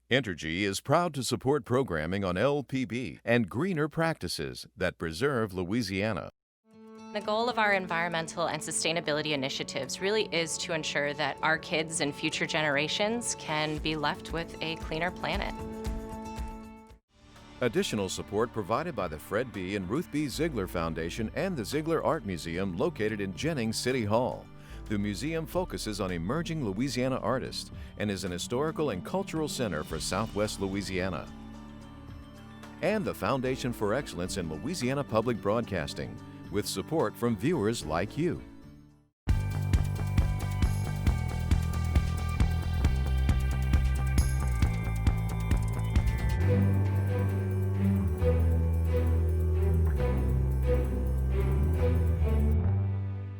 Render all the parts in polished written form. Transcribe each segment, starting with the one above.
Entergy is proud to support programming on LPB and greener practices that preserve Louisiana. The goal of our environmental and sustainability initiatives really is to ensure that our kids and future generations can be left with a cleaner planet. Additional support provided by the Fred B. and Ruth B. Ziegler Foundation and the Ziegler Art Museum located in Jennings City Hall. The museum focuses on emerging Louisiana artists and is an historical and cultural center for Southwest Louisiana. And the Foundation for Excellence in Louisiana Public Broadcasting, with support from viewers like you.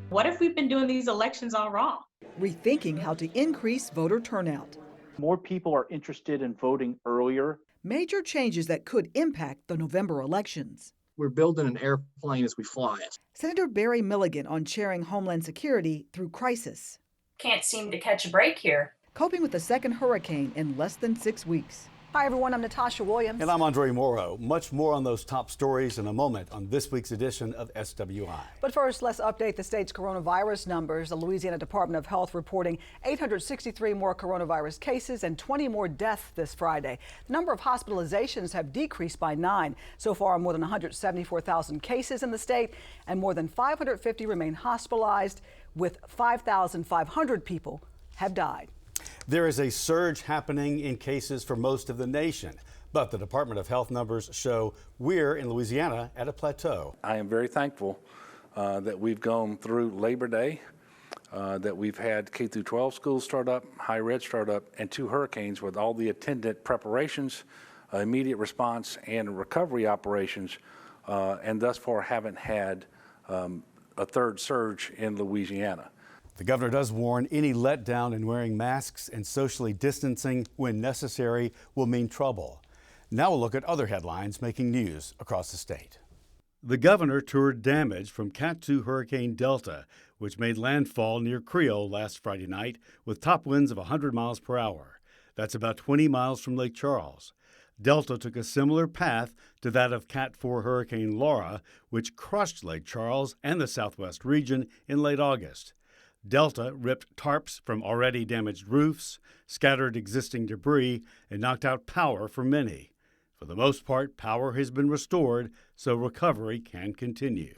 What if we've been doing these elections all wrong? Rethinking how to increase voter turnout. More people are interested in voting earlier. Major changes that could impact the November elections. We're building an airplane as we fly it. Senator Barry Milligan on chairing Homeland Security through crisis. Can't seem to catch a break here. Coping with the second hurricane in less than 6 weeks. Hi, everyone. I'm Natasha Williams. And I'm Andre Morrow. Much more on those top stories in a moment on this week's edition of SWI. But first, let's update the state's coronavirus numbers. The Louisiana Department of Health reporting 863 more coronavirus cases and 20 more deaths this Friday. The number of hospitalizations have decreased by 9. So far, more than 174,000 cases in the state, and more than 550 remain hospitalized, with 5,500 people have died. There is a surge happening in cases for most of the nation, but the Department of Health numbers show we're in Louisiana at a plateau. I am very thankful that we've gone through Labor Day, that we've had K through 12 schools start up, higher ed start up, and 2 hurricanes with all the attendant preparations, immediate response, and recovery operations, and thus far haven't had a third surge in Louisiana. The governor does warn any letdown in wearing masks and socially distancing when necessary will mean trouble. Now we'll look at other headlines making news across the state. The governor toured damage from Cat 2 Hurricane Delta, which made landfall near Creole last Friday night with top winds of 100 miles per hour. That's about 20 miles from Lake Charles. Delta took a similar path to that of Cat 4 Hurricane Laura, which crushed Lake Charles and the southwest region in late August. Delta ripped tarps from already damaged roofs, scattered existing debris, and knocked out power for many. For the most part, power has been restored, so recovery can continue.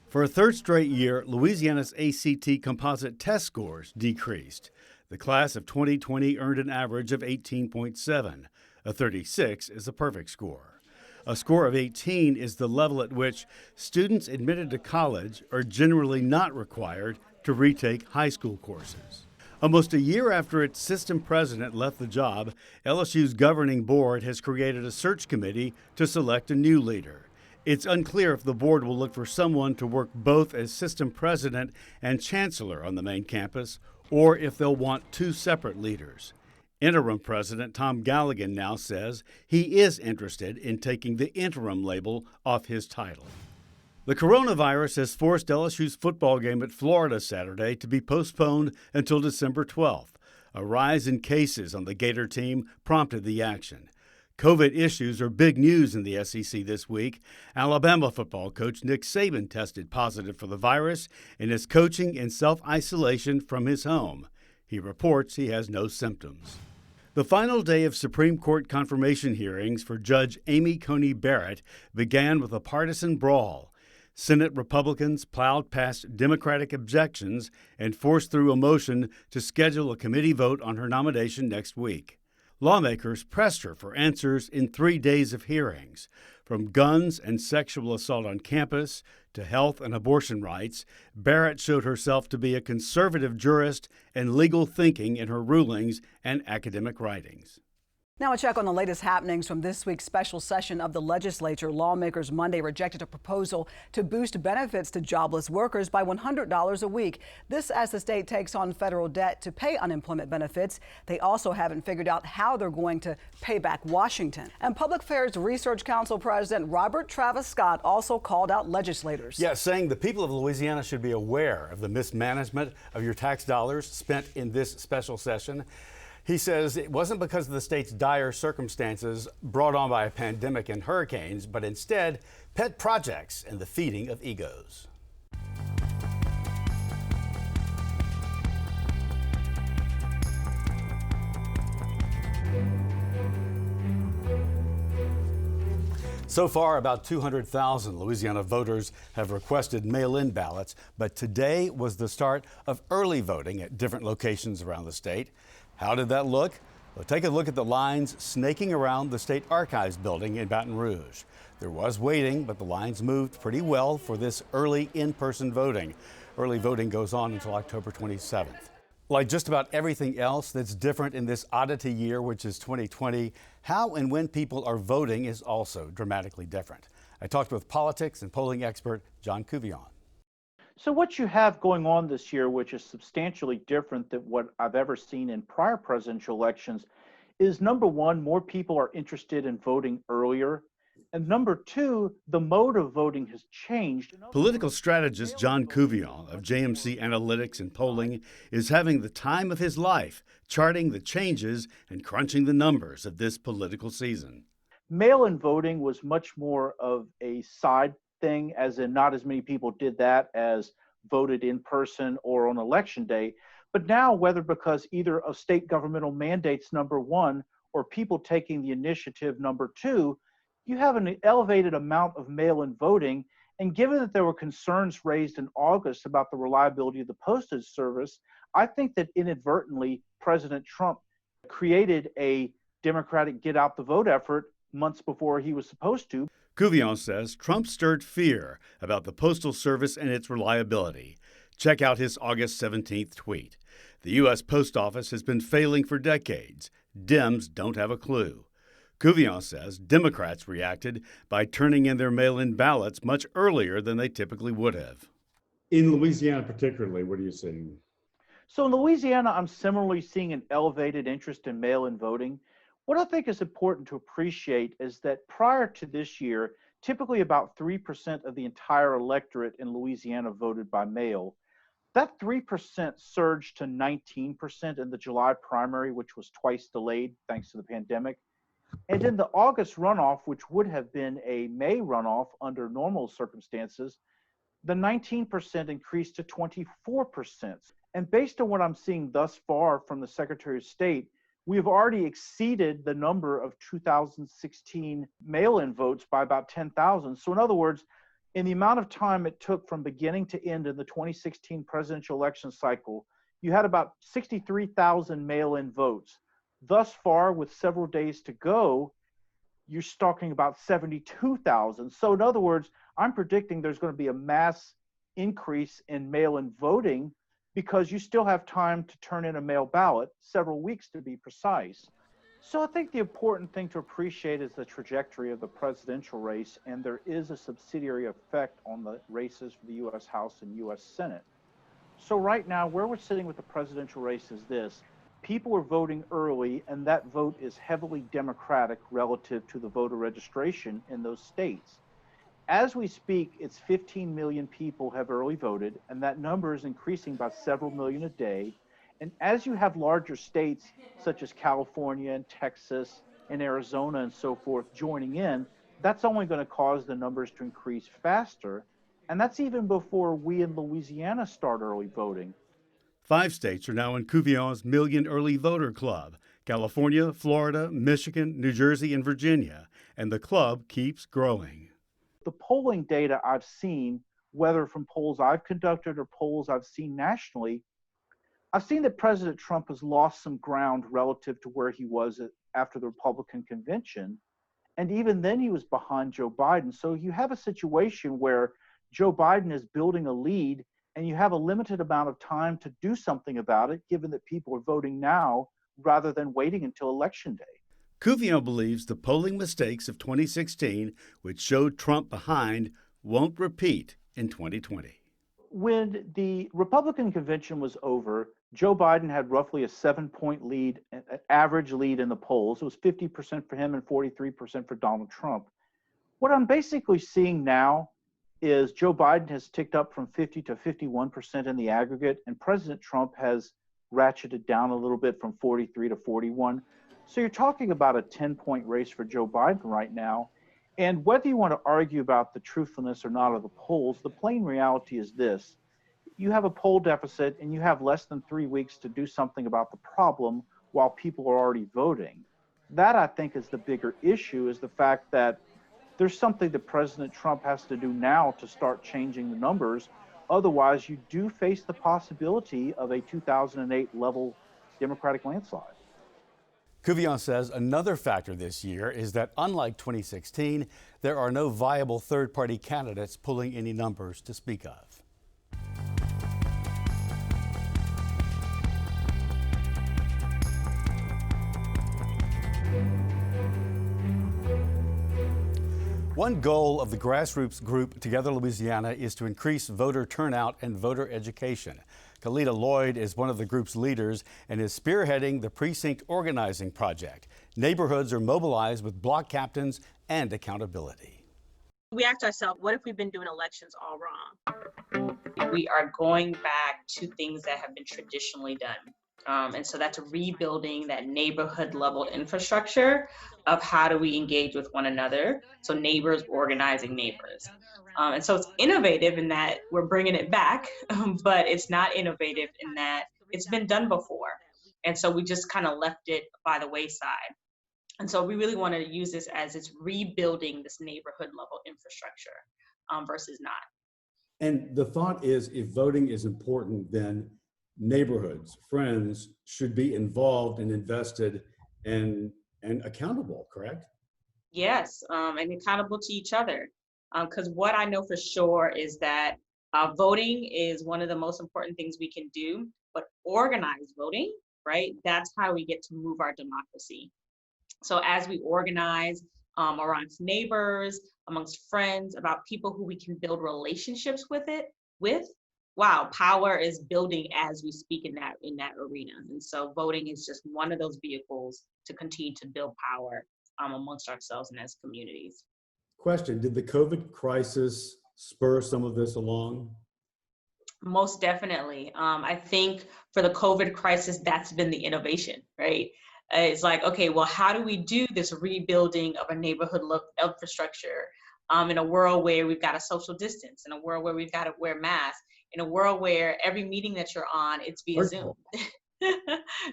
For a third straight year, Louisiana's ACT composite test scores decreased. The class of 2020 earned an average of 18.7. A 36 is a perfect score. A score of 18 is the level at which students admitted to college are generally not required to retake high school courses. Almost a year after its system president left the job, LSU's governing board has created a search committee to select a new leader. It's unclear if the board will look for someone to work both as system president and chancellor on the main campus, or if they'll want 2 separate leaders. Interim President Tom Galligan now says he is interested in taking the interim label off his title. The coronavirus has forced LSU's football game at Florida Saturday to be postponed until December 12th. A rise in cases on the Gator team prompted the action. COVID issues are big news in the SEC this week. Alabama football coach Nick Saban tested positive for the virus and is coaching in self-isolation from his home. He reports he has no symptoms. The final day of Supreme Court confirmation hearings for Judge Amy Coney Barrett began with a partisan brawl. Senate Republicans plowed past Democratic objections and forced through a motion to schedule a committee vote on her nomination next week. Lawmakers pressed her for answers in 3 days of hearings. From guns and sexual assault on campus to health and abortion rights, Barrett showed herself to be a conservative jurist and legal thinking in her rulings and academic writings. Now a check on the latest happenings from this week's special session of the legislature. Lawmakers Monday rejected a proposal to boost benefits to jobless workers by $100 a week. This as the state takes on federal debt to pay unemployment benefits. They also haven't figured out how they're going to pay back Washington. And Public Affairs Research Council President Robert Travis Scott also called out legislators. Yeah, saying the people of Louisiana should be aware of the mismanagement of your tax dollars spent in this special session. He says it wasn't because of the state's dire circumstances brought on by a pandemic and hurricanes, but instead pet projects and the feeding of egos. So far, about 200,000 Louisiana voters have requested mail-in ballots, but today was the start of early voting at different locations around the state. How did that look? Well, take a look at the lines snaking around the State Archives building in Baton Rouge. There was waiting, but the lines moved pretty well for this early in-person voting. Early voting goes on until October 27th. Like just about everything else that's different in this oddity year, which is 2020, how and when people are voting is also dramatically different. I talked with politics and polling expert John Couvillon. So what you have going on this year, which is substantially different than what I've ever seen in prior presidential elections, is number one, more people are interested in voting earlier. And number two, the mode of voting has changed. Political strategist John Couvillon of JMC Analytics and Polling is having the time of his life, charting the changes and crunching the numbers of this political season. Mail-in voting was much more of a side thing, as in not as many people did that as voted in person or on election day. But now, whether because either of state governmental mandates, number one, or people taking the initiative, number two, you have an elevated amount of mail-in voting. And given that there were concerns raised in August about the reliability of the postage service, I think that inadvertently President Trump created a Democratic get out the vote effort months before he was supposed to. Couvillon says Trump stirred fear about the Postal Service and its reliability. Check out his August 17th tweet. The U.S. Post Office has been failing for decades. Dems don't have a clue. Couvillon says Democrats reacted by turning in their mail-in ballots much earlier than they typically would have. In Louisiana particularly, what are you seeing? So in Louisiana, I'm similarly seeing an elevated interest in mail-in voting. What I think is important to appreciate is that prior to this year, typically about 3% of the entire electorate in Louisiana voted by mail. That 3% surged to 19% in the July primary, which was twice delayed thanks to the pandemic. And in the August runoff, which would have been a May runoff under normal circumstances, the 19% increased to 24%. And based on what I'm seeing thus far from the Secretary of State, we have already exceeded the number of 2016 mail-in votes by about 10,000. So in other words, in the amount of time it took from beginning to end in the 2016 presidential election cycle, you had about 63,000 mail-in votes. Thus far, with several days to go, you're talking about 72,000. So in other words, I'm predicting there's going to be a mass increase in mail-in voting because you still have time to turn in a mail ballot, several weeks to be precise. So I think the important thing to appreciate is the trajectory of the presidential race, and there is a subsidiary effect on the races for the U.S. House and U.S. Senate. So right now, where we're sitting with the presidential race is this. People are voting early, and that vote is heavily Democratic relative to the voter registration in those states. As we speak, it's 15 million people have early voted, and that number is increasing by several million a day. And as you have larger states, such as California and Texas and Arizona and so forth joining in, that's only going to cause the numbers to increase faster. And that's even before we in Louisiana start early voting. 5 states are now in Couvillon's Million Early Voter Club: California, Florida, Michigan, New Jersey, and Virginia. And the club keeps growing. The polling data I've seen, whether from polls I've conducted or polls I've seen nationally, I've seen that President Trump has lost some ground relative to where he was after the Republican convention. And even then he was behind Joe Biden. So you have a situation where Joe Biden is building a lead, and you have a limited amount of time to do something about it, given that people are voting now rather than waiting until Election Day. Couvillon believes the polling mistakes of 2016, which showed Trump behind, won't repeat in 2020. When the Republican convention was over, Joe Biden had roughly a 7-point lead, an average lead in the polls. It was 50% for him and 43% for Donald Trump. What I'm basically seeing now is Joe Biden has ticked up from 50 to 51% in the aggregate, and President Trump has ratcheted down a little bit from 43 to 41. So you're talking about a 10-point race for Joe Biden right now. And whether you want to argue about the truthfulness or not of the polls, the plain reality is this. You have a poll deficit and you have less than 3 weeks to do something about the problem while people are already voting. That, I think, is the bigger issue, is the fact that there's something that President Trump has to do now to start changing the numbers. Otherwise, you do face the possibility of a 2008 level Democratic landslide. Couvillon says another factor this year is that, unlike 2016, there are no viable third-party candidates pulling any numbers to speak of. One goal of the grassroots group Together Louisiana is to increase voter turnout and voter education. Kahlida Lloyd is one of the group's leaders and is spearheading the precinct organizing project. Neighborhoods are mobilized with block captains and accountability. We asked ourselves, what if we've been doing elections all wrong? We are going back to things that have been traditionally done. And so that's rebuilding that neighborhood level infrastructure of how do we engage with one another. So neighbors organizing neighbors. And so it's innovative in that we're bringing it back, but it's not innovative in that it's been done before. And so we just kind of left it by the wayside. And so we really want to use this as it's rebuilding this neighborhood level infrastructure versus not. And the thought is, if voting is important, then neighborhoods, friends should be involved and invested and accountable, correct? Yes, and accountable to each other. Because what I know for sure is that voting is one of the most important things we can do, but organized voting, right? That's how we get to move our democracy. So as we organize amongst neighbors, amongst friends, about people who we can build relationships with, wow, power is building as we speak in that arena. And so voting is just one of those vehicles to continue to build power amongst ourselves and as communities. Question, did the COVID crisis spur some of this along? Most definitely. I think for the COVID crisis, that's been the innovation, right? It's like, okay, well, how do we do this rebuilding of a neighborhood infrastructure in a world where we've got to social distance, in a world where we've got to wear masks, in a world where every meeting that you're on, it's via Zoom,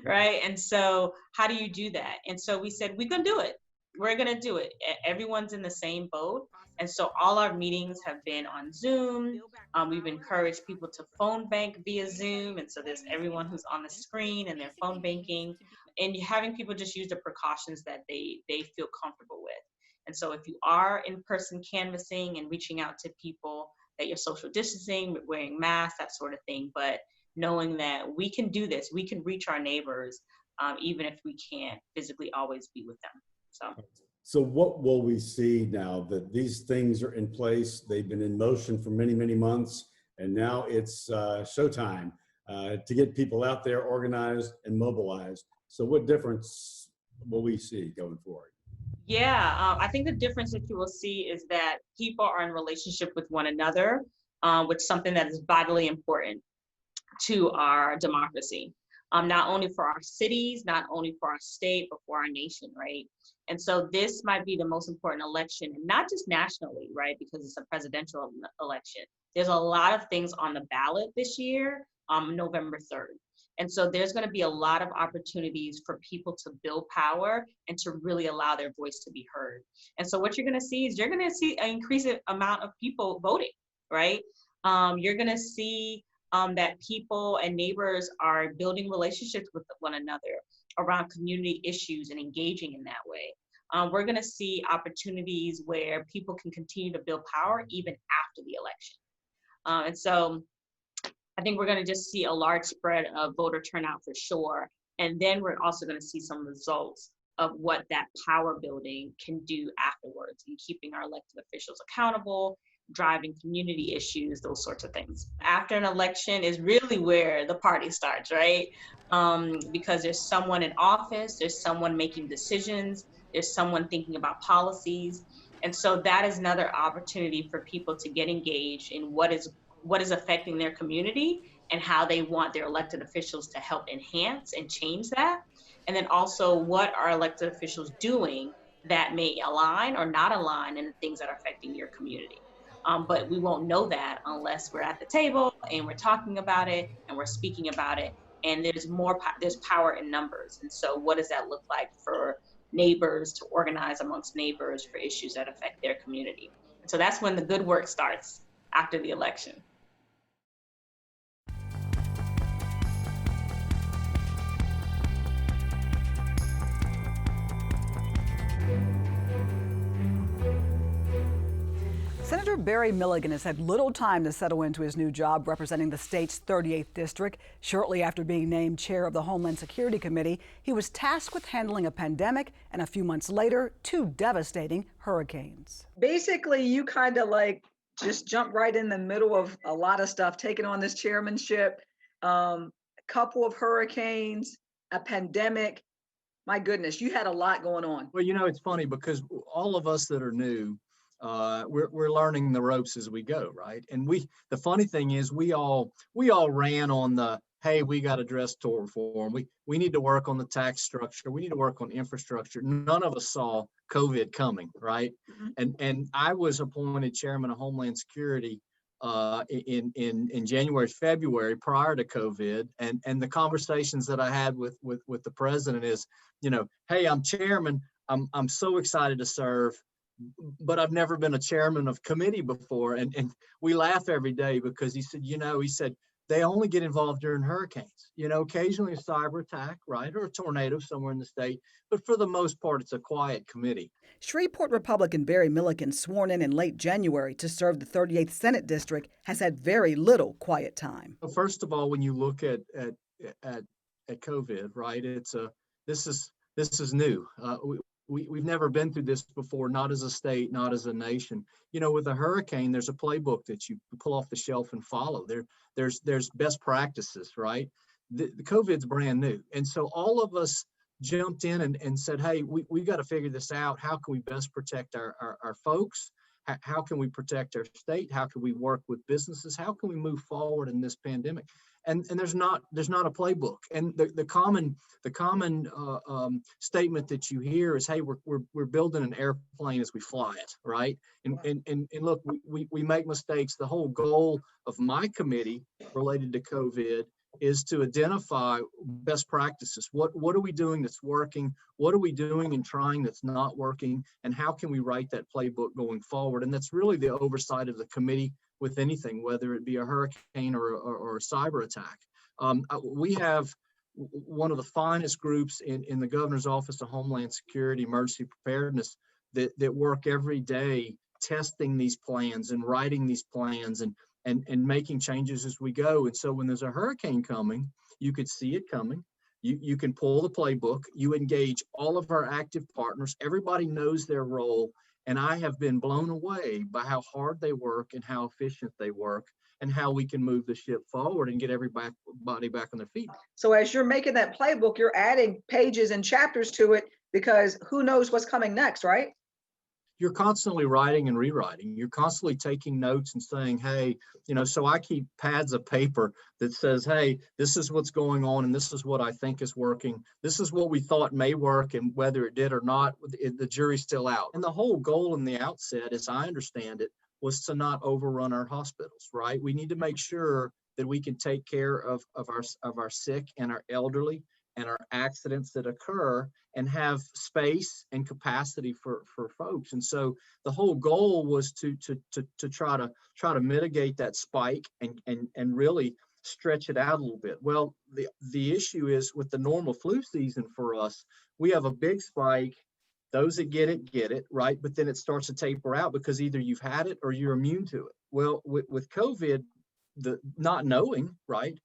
right? And so how do you do that? And so we said, we're going to do it. We're going to do it. Everyone's in the same boat. And so all our meetings have been on Zoom. We've encouraged people to phone bank via Zoom. And so there's everyone who's on the screen and they're phone banking, and having people just use the precautions that they feel comfortable with. And so if you are in-person canvassing and reaching out to people, that you're social distancing, wearing masks, that sort of thing, but knowing that we can do this, we can reach our neighbors, even if we can't physically always be with them. So what will we see now that these things are in place? They've been in motion for many, many months, and now it's showtime to get people out there organized and mobilized. So what difference will we see going forward? Yeah, I think the difference that you will see is that people are in relationship with one another, with something that is vitally important to our democracy, not only for our cities, not only for our state, but for our nation, right? And so this might be the most important election, and not just nationally, right? Because it's a presidential election. There's a lot of things on the ballot this year, November 3rd. And so there's going to be a lot of opportunities for people to build power and to really allow their voice to be heard. And so what you're going to see is you're going to see an increasing amount of people voting, right? You're going to see that people and neighbors are building relationships with one another around community issues and engaging in that way. We're going to see opportunities where people can continue to build power even after the election. And so I think we're going to just see a large spread of voter turnout for sure. And then we're also going to see some results of what that power building can do afterwards, and keeping our elected officials accountable, driving community issues, those sorts of things. After an election is really where the party starts, right? Because there's someone in office, there's someone making decisions, there's someone thinking about policies. And so that is another opportunity for people to get engaged in what is affecting their community and how they want their elected officials to help enhance and change that. And then also, what are elected officials doing that may align or not align in the things that are affecting your community. But we won't know that unless we're at the table and we're talking about it and we're speaking about it. And there's power in numbers. And so what does that look like for neighbors to organize amongst neighbors for issues that affect their community? And so that's when the good work starts after the election. Senator Barry Milligan has had little time to settle into his new job representing the state's 38th district. Shortly after being named chair of the Homeland Security Committee, he was tasked with handling a pandemic and a few months later, 2 devastating hurricanes. Basically, you kind of like just jump right in the middle of a lot of stuff, taking on this chairmanship, a couple of hurricanes, a pandemic. My goodness, you had a lot going on. Well, it's funny because all of us that are new, we're learning the ropes as we go, right? And the funny thing is we all ran on the, hey, we got to address tort reform. We need to work on the tax structure. We need to work on infrastructure. None of us saw COVID coming, right? Mm-hmm. And I was appointed chairman of Homeland Security in January, February, prior to COVID. And the conversations that I had with the president is, hey, I'm chairman. I'm so excited to serve, but I've never been a chairman of committee before. And we laugh every day because he said, they only get involved during hurricanes, occasionally a cyber attack, right? Or a tornado somewhere in the state. But for the most part, it's a quiet committee. Shreveport Republican Barry Milligan, sworn in late January to serve the 38th Senate District, has had very little quiet time. Well, first of all, when you look at COVID, right, this is new. We've never been through this before, not as a state, not as a nation. With a hurricane, there's a playbook that you pull off the shelf and follow. There's best practices, right? The COVID's brand new. And so all of us jumped in and said, hey, we got to figure this out. How can we best protect our folks? How can we protect our state? How can we work with businesses? How can we move forward in this pandemic? And there's not a playbook. And the common statement that you hear is, hey, we're building an airplane as we fly it, right? And look, we make mistakes. The whole goal of my committee related to COVID is to identify best practices. What are we doing that's working? What are we doing and trying that's not working? And how can we write that playbook going forward? And that's really the oversight of the committee with anything, whether it be a hurricane or a cyber attack. We have one of the finest groups in the governor's office of Homeland Security, Emergency Preparedness, that work every day testing these plans and writing these plans and making changes as we go. And so when there's a hurricane coming, you could see it coming. You can pull the playbook. You engage all of our active partners. Everybody knows their role. And I have been blown away by how hard they work and how efficient they work and how we can move the ship forward and get everybody back on their feet. So as you're making that playbook, you're adding pages and chapters to it because who knows what's coming next, right? You're constantly writing and rewriting. You're constantly taking notes and saying, hey, so I keep pads of paper that says, hey, this is what's going on and this is what I think is working. This is what we thought may work, and whether it did or not, the jury's still out. And the whole goal in the outset, as I understand it, was to not overrun our hospitals, right? We need to make sure that we can take care of our sick and our elderly and our accidents that occur and have space and capacity for folks. And so the whole goal was to try to mitigate that spike and really stretch it out a little bit. Well, the issue is with the normal flu season for us, we have a big spike. Those that get it, right? But then it starts to taper out because either you've had it or you're immune to it. Well, with COVID, the not knowing, right?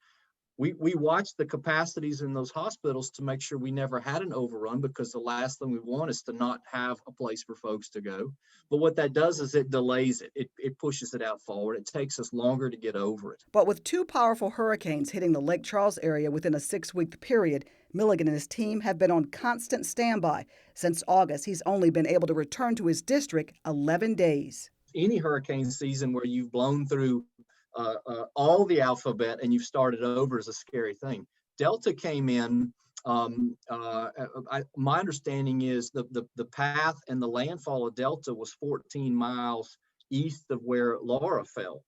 We watched the capacities in those hospitals to make sure we never had an overrun, because the last thing we want is to not have a place for folks to go. But what that does is it delays it. It pushes it out forward. It takes us longer to get over it. But with 2 powerful hurricanes hitting the Lake Charles area within a 6-week period, Milligan and his team have been on constant standby. Since August, he's only been able to return to his district 11 days. Any hurricane season where you've blown through all the alphabet and you've started over is a scary thing. Delta came in. My understanding is the path and the landfall of Delta was 14 miles east of where Laura fell.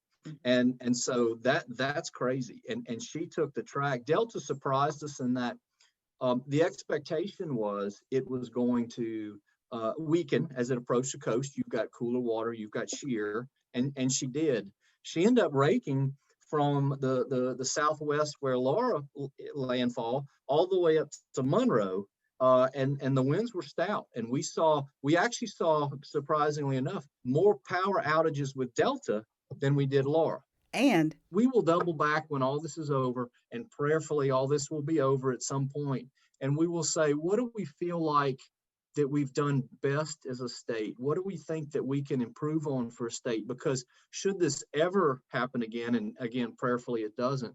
And so that's crazy. And she took the track. Delta surprised us in that the expectation was it was going to weaken as it approached the coast. You've got cooler water, you've got shear, and she did. She ended up raking from the southwest where Laura landfall all the way up to Monroe, and the winds were stout. And we actually saw, surprisingly enough, more power outages with Delta than we did Laura. And we will double back when all this is over, and prayerfully all this will be over at some point. And we will say, what do we feel like that we've done best as a state? What do we think that we can improve on for a state? Because should this ever happen again, and again, prayerfully it doesn't,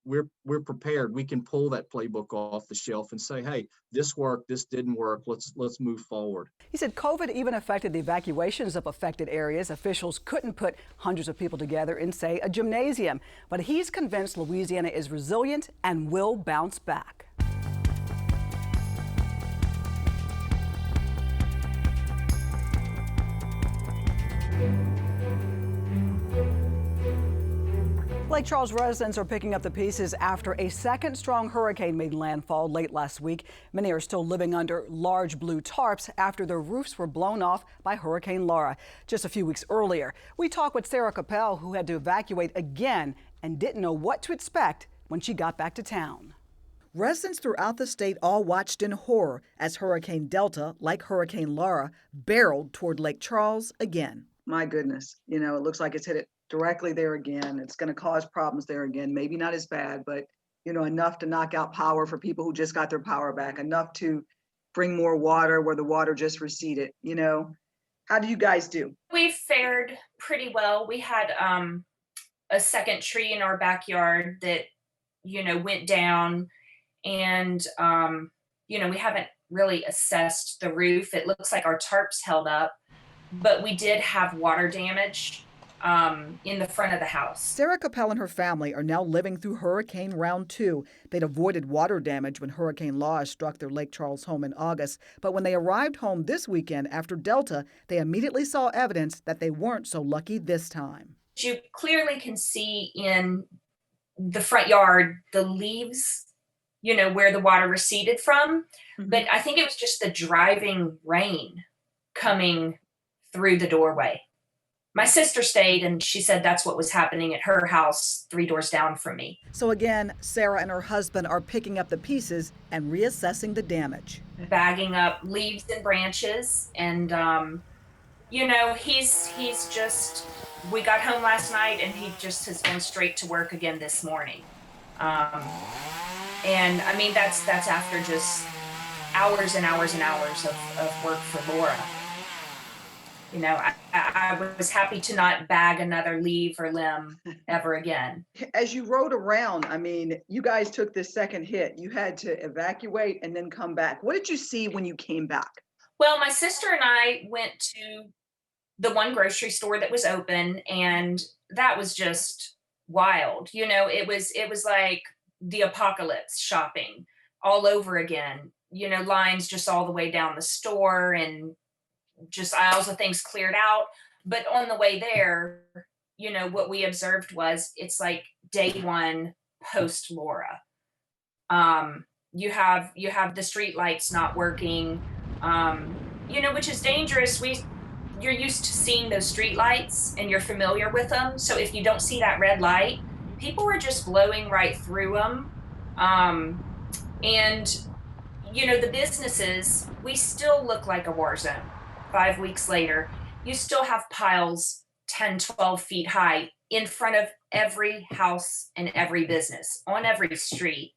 we're prepared. We can pull that playbook off the shelf and say, hey, this worked, this didn't work, let's move forward. He said COVID even affected the evacuations of affected areas. Officials couldn't put hundreds of people together in, say, a gymnasium. But he's convinced Louisiana is resilient and will bounce back. Lake Charles residents are picking up the pieces after a second strong hurricane made landfall late last week. Many are still living under large blue tarps after their roofs were blown off by Hurricane Laura just a few weeks earlier. We talked with Sarah Capel, who had to evacuate again and didn't know what to expect when she got back to town. Residents throughout the state all watched in horror as Hurricane Delta, like Hurricane Laura, barreled toward Lake Charles again. My goodness, it looks like it's hit it directly there again. It's going to cause problems there again. Maybe not as bad, but enough to knock out power for people who just got their power back, enough to bring more water where the water just receded. How do you guys do? We fared pretty well. We had a second tree in our backyard that went down, and we haven't really assessed the roof. It looks like our tarps held up, but we did have water damage in the front of the house. Sarah Capel and her family are now living through Hurricane Round 2. They'd avoided water damage when Hurricane Laura struck their Lake Charles home in August. But when they arrived home this weekend after Delta, they immediately saw evidence that they weren't so lucky this time. You clearly can see in the front yard the leaves, where the water receded from. Mm-hmm. But I think it was just the driving rain coming through the doorway. My sister stayed, and she said that's what was happening at her house 3 doors down from me. So again, Sarah and her husband are picking up the pieces and reassessing the damage. Bagging up leaves and branches, and he's just, we got home last night and he just has been straight to work again this morning. And I mean, that's after just hours and hours and hours of work for Laura. I was happy to not bag another leaf or limb ever again. As you rode around, you guys took this second hit. You had to evacuate and then come back. What did you see when you came back? Well, my sister and I went to the one grocery store that was open, and that was just wild. It was like the apocalypse shopping all over again. Lines just all the way down the store, and just aisles of things cleared out. But on the way there, what we observed was it's like day one post Laura. You have the street lights not working, which is dangerous. You're used to seeing those street lights and you're familiar with them. So if you don't see that red light, people are just blowing right through them. And the businesses, we still look like a war zone. 5 weeks later, you still have piles 10, 12 feet high in front of every house and every business on every street.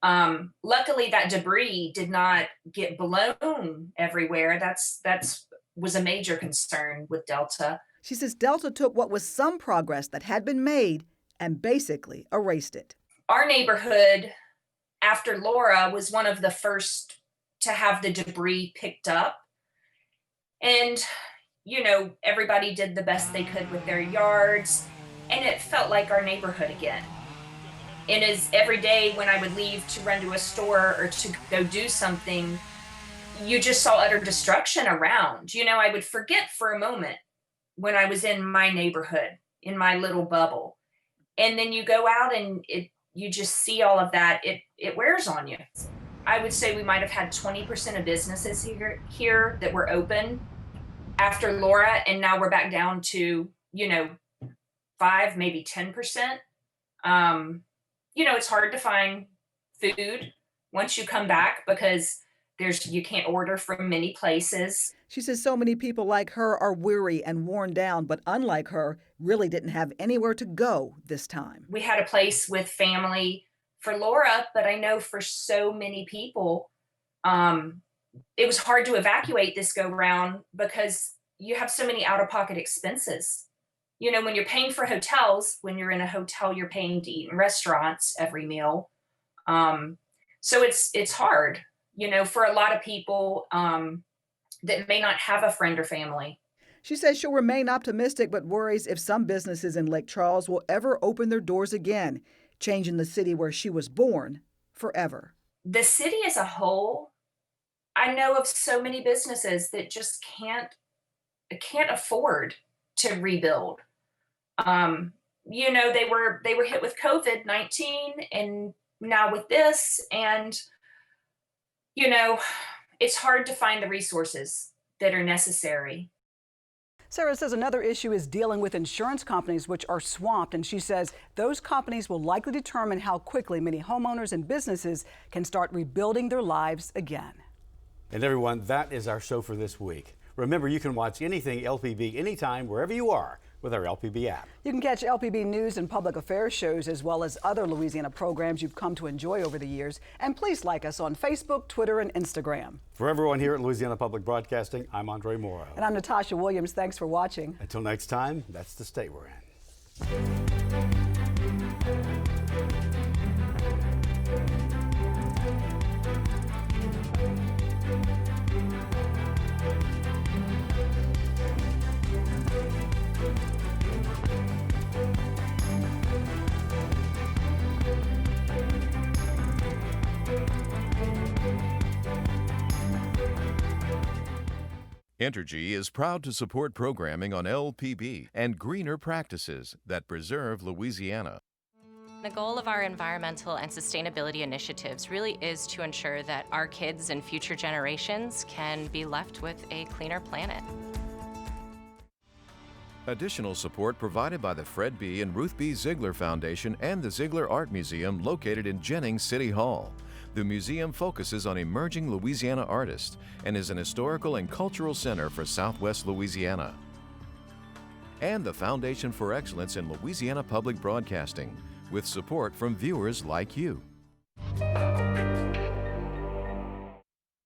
Luckily, that debris did not get blown everywhere. That's was a major concern with Delta. She says Delta took what was some progress that had been made and basically erased it. Our neighborhood, after Laura, was one of the first to have the debris picked up. And, everybody did the best they could with their yards. and it felt like our neighborhood again. And as every day when I would leave to run to a store or to go do something, you just saw utter destruction around. You know, I would forget for a moment when I was in my neighborhood, in my little bubble. And then you go out and you just see all of that. It wears on you. I would say we might have had 20% of businesses here that were open after Laura, and now we're back down to, 5, maybe 10%. It's hard to find food once you come back because you can't order from many places. She says so many people like her are weary and worn down, but unlike her, really didn't have anywhere to go this time. We had a place with family for Laura, but I know for so many people, it was hard to evacuate this go round because you have so many out-of-pocket expenses. You know, when you're paying for hotels, when you're in a hotel, you're paying to eat in restaurants every meal. So it's hard, for a lot of people that may not have a friend or family. She says she'll remain optimistic, but worries if some businesses in Lake Charles will ever open their doors again, changing the city where she was born forever. The city as a whole, I know of so many businesses that just can't afford to rebuild. They were hit with COVID-19 and now with this, and it's hard to find the resources that are necessary. Sarah says another issue is dealing with insurance companies, which are swamped, and she says those companies will likely determine how quickly many homeowners and businesses can start rebuilding their lives again. And everyone, that is our show for this week. Remember, you can watch anything LPB anytime, wherever you are, with our LPB app. You can catch LPB news and public affairs shows as well as other Louisiana programs you've come to enjoy over the years. And please like us on Facebook, Twitter, and Instagram. For everyone here at Louisiana Public Broadcasting, I'm Andre Morrow. And I'm Natasha Williams. Thanks for watching. Until next time, that's the state we're in. Entergy is proud to support programming on LPB and greener practices that preserve Louisiana. The goal of our environmental and sustainability initiatives really is to ensure that our kids and future generations can be left with a cleaner planet. Additional support provided by the Fred B. and Ruth B. Ziegler Foundation and the Ziegler Art Museum located in Jennings City Hall. The museum focuses on emerging Louisiana artists and is an historical and cultural center for Southwest Louisiana. And the Foundation for Excellence in Louisiana Public Broadcasting, with support from viewers like you.